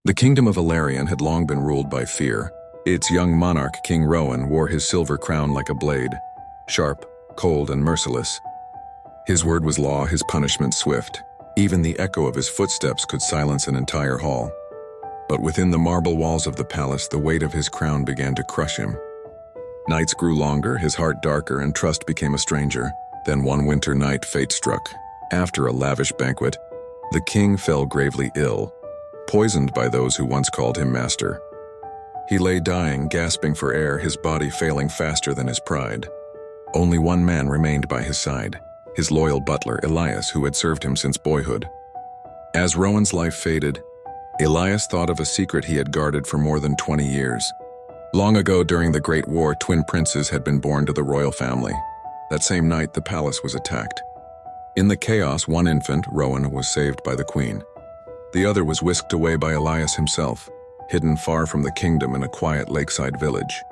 The kingdom of Ilarion had long been ruled by fear. Its young monarch, King Rowan, wore his silver crown like a blade, sharp, cold, and merciless. His word was law, his punishment swift. Even the echo of his footsteps could silence an entire hall. But within the marble walls of the palace, the weight of his crown began to crush him. Nights grew longer, his heart darker, and trust became a stranger. Then one winter night, fate struck. After a lavish banquet, the king fell gravely ill, poisoned by those who once called him master. He lay dying, gasping for air, his body failing faster than his pride. Only one man remained by his side, his loyal butler, Elias, who had served him since boyhood. As Rowan's life faded, Elias thought of a secret he had guarded for more than 20 years. Long ago, during the Great War, twin princes had been born to the royal family. That same night, the palace was attacked. In the chaos, one infant, Rowan, was saved by the queen. The other was whisked away by Elias himself, hidden far from the kingdom in a quiet lakeside village.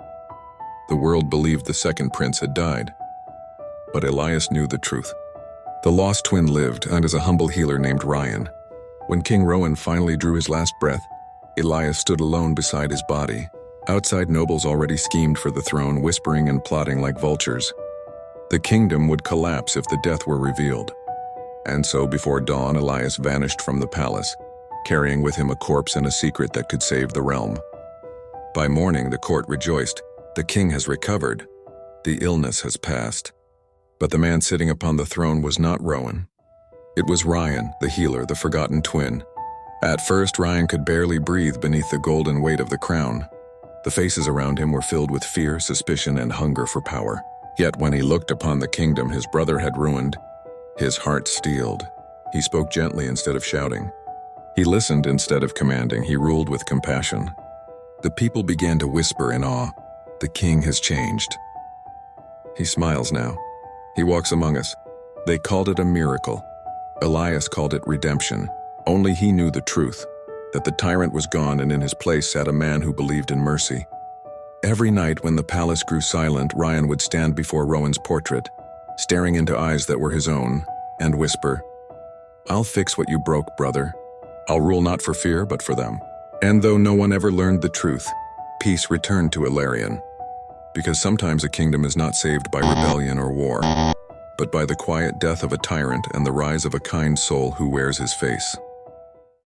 The world believed the second prince had died. But Elias knew the truth. The lost twin lived, and as a humble healer named Ryan. When King Rowan finally drew his last breath, Elias stood alone beside his body. Outside, nobles already schemed for the throne, whispering and plotting like vultures. The kingdom would collapse if the death were revealed. And so, before dawn, Elias vanished from the palace, carrying with him a corpse and a secret that could save the realm. By morning, the court rejoiced. The king has recovered. The illness has passed. But the man sitting upon the throne was not Rowan. It was Ryan, the healer, the forgotten twin. At first, Ryan could barely breathe beneath the golden weight of the crown. The faces around him were filled with fear, suspicion, and hunger for power. Yet when he looked upon the kingdom his brother had ruined, his heart steeled. He spoke gently instead of shouting. He listened instead of commanding. He ruled with compassion. The people began to whisper in awe. The king has changed. He smiles now. He walks among us. They called it a miracle. Elias called it redemption. Only he knew the truth, that the tyrant was gone and in his place sat a man who believed in mercy. Every night when the palace grew silent, Ryan would stand before Rowan's portrait, staring into eyes that were his own, and whisper, "I'll fix what you broke, brother. I'll rule not for fear, but for them." And though no one ever learned the truth, peace returned to Ilarion. Because sometimes a kingdom is not saved by rebellion or war, but by the quiet death of a tyrant and the rise of a kind soul who wears his face.